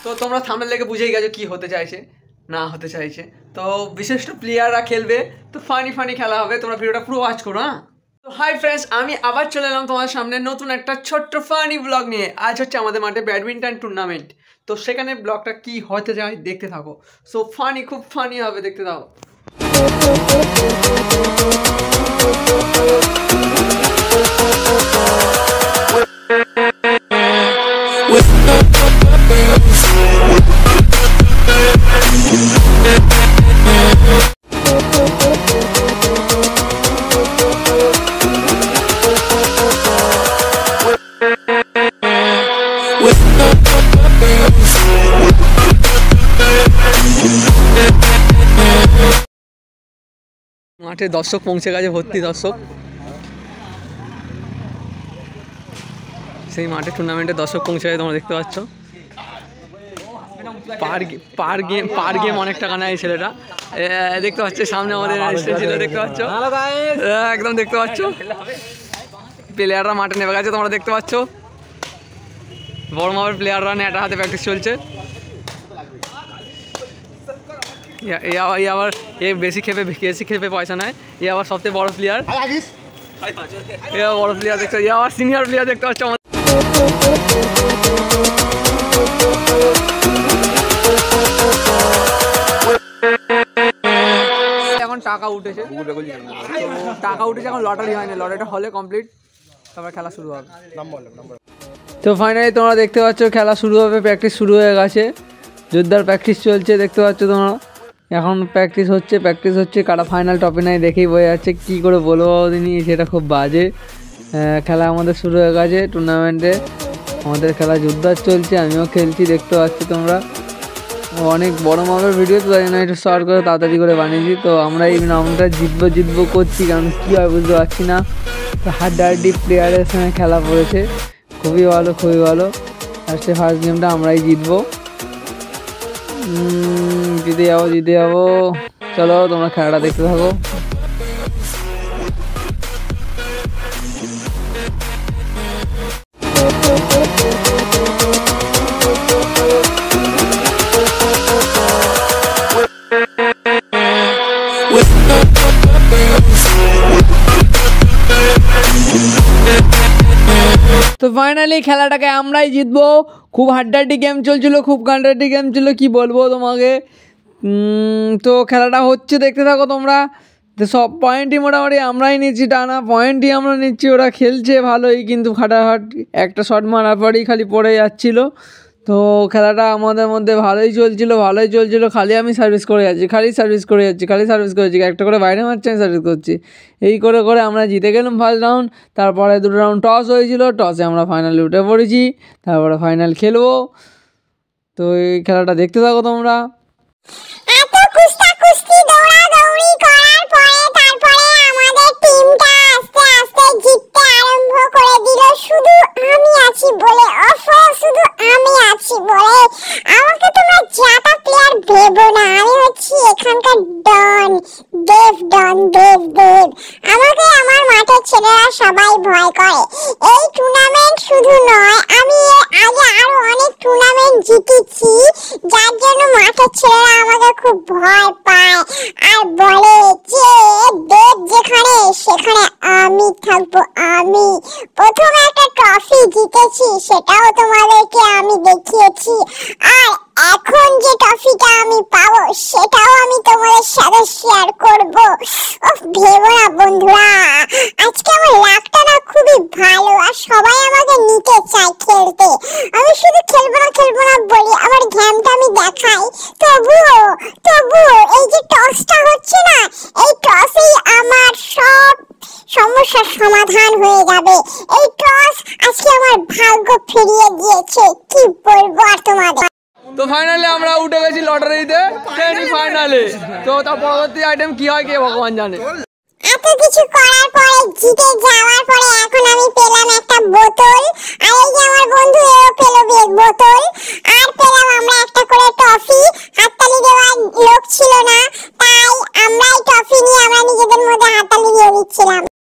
তো তোমরা থাম্বনেল দেখে বুঝেই গেছো কি হতে চাইছে না হতে চাইছে। তো বিশিষ্ট প্লেয়াররা খেলবে, তো ফানি খেলা হবে, তোমরা ভিডিওটা পুরো ওয়াচ করো। হ্যাঁ, তো হাই ফ্রেন্ডস, আমি আবার চলে এলাম তোমাদের সামনে নতুন একটা ছোট্ট ফানি ব্লগ নিয়ে। আজ হচ্ছে আমাদের মাঠে ব্যাডমিন্টন টুর্নামেন্ট, তো সেখানে ব্লগটা কি হতে যায় দেখতে থাকো। সো খুব ফানি হবে, দেখতে থাকো। মাঠে দর্শক পৌঁছে গেছে, ভর্তি দর্শক। সেই মাঠে টুর্নামেন্টে দর্শক পৌঁছে গেছে, তোমরা দেখতে পাচ্ছ। পার গেম অনেক টাকা নেয় ছেলেটা, দেখতে পাচ্ছ। সামনে আমাদের ছিল, দেখতে পাচ্ছ, একদম দেখতে পাচ্ছ। প্লেয়াররা মাঠে নেমে গেছে, তোমরা দেখতে পাচ্ছ। বড় মাপের প্লেয়াররা নেটা হাতে প্র্যাকটিস চলছে। এ আবার বেশি খেপে পয়সা নেয়। এ আবার সবচেয়ে বড় প্লেয়ার, এ বড় প্লেয়ার দেখতে। এ আবার সিনিয়র প্লেয়ার দেখতে পাচ্ছ। এখন টাকা উঠেছে, এখন লটারি হয়নি, লটারিটা হলে কমপ্লিট, তারপর খেলা শুরু হবে। তো ফাইনালি তোমরা দেখতে পাচ্ছ খেলা শুরু হবে, প্র্যাকটিস শুরু হয়ে গেছে, জোরদার প্র্যাকটিস চলছে, দেখতে পাচ্ছ তোমরা। এখন প্র্যাকটিস হচ্ছে কারা ফাইনাল টপে নাই দেখেই বোঝা যাচ্ছে। কী করে বলবো দিনই, সেটা খুব বাজে। খেলা আমাদের শুরু হয়ে গেছে টুর্নামেন্টে, আমাদের খেলা জোরদার চলছে, আমিও খেলছি, দেখতে পাচ্ছ তোমরা। অনেক বড় মাপের ভিডিও, তো তাই জন্য একটু শর্ট করে তাড়াতাড়ি করে বানিয়েছি। তো আমরা এই রাউন্ডটা জিতবো করছি, কারণ কী হয় বুঝতে পারছি না। তো হাড্ডাহাড্ডি প্লেয়ারের সঙ্গে খেলা পড়েছে, খুবই ভালো। ফার্স্টে ফার্স্ট গেমটা আমরাই জিতবো, জিতে যাবো। চলো তোমরা খেলাটা দেখতে থাকো। তো ফাইনালি খেলাটাকে আমরাই জিতবো। খুব হাড্ডাহাড্ডি গেম চলছিল, খুব কান্ডাহাড্ডি গেম ছিল, কি বলবো তোমাকে। তো খেলাটা হচ্ছে, দেখতে থাকো তোমরা। তো সব পয়েন্টই মোটামুটি আমরাই নিচ্ছি, টানা পয়েন্টই আমরা নিচ্ছি। ওরা খেলছে ভালোই, কিন্তু খাটাখাট একটা শট মারার পরেই খালি পড়ে যাচ্ছিলো। তো খেলাটা আমাদের মধ্যে ভালোই চলছিল। খালি আমি সার্ভিস করে যাচ্ছি, একটা করে বাইরে মারছি, আমি সার্ভিস করছি। এই করে আমরা জিতে গেলাম ফার্স্ট রাউন্ড। তারপরে দুটো রাউন্ড টস হয়েছিল, টসে আমরা ফাইনালে উঠে পড়েছি, তারপরে ফাইনাল খেলবো। তো এই খেলাটা দেখতে থাকো তোমরা। আমাকে তোমরা জাতা প্লেয়ার ভেবো না, আমি হচ্ছি এখানকার দেব। আমাকে আমার মাঠের ছেলেরা সবাই ভয় করে। এই টুর্নামেন্ট শুধু নয়, আমি এর আগে আরো অনেক টুর্নামেন্ট জিতেছি, যার জন্য মাঠের ছেলেরা আমাকে খুব ভয় পায় আর বলে যে দেব যেখানে সেখানে আমি থাকবো। আমি প্রথমে একটা ট্রফি জিতেছি, সেটাও তোমাদেরকে আমি দেখিয়েছি, আর এখন যে ট্রফিটা আমি পাবো সেটাও আমি তোমাদের সাথে শেয়ার করব। ভেবো না বন্ধুরা, আজকে আমার লাকটা না খুবই ভালো, আর সবাই আমাকে নিতে চায় খেলতে। আমি শুধু খেলবো না বলি, আমার গেমটা আমি দেখাই। তবুও এই যে টসটা হচ্ছে না, এই টসেই আমার সব সমস্যার সমাধান হয়ে যাবে। এই টস আজকে আমার ভাগ্য ফিরিয়ে দিয়েছে, কি বলবো আর তোমাদের। তো ফাইনালি আমরা উঠে গেছি লটারিতে, সেমিফাইনালে। তো তার পরবর্তী আইটেম কি হয় কে ভগবান জানে। এত কিছু করার পরে, জিতে যাওয়ার পরে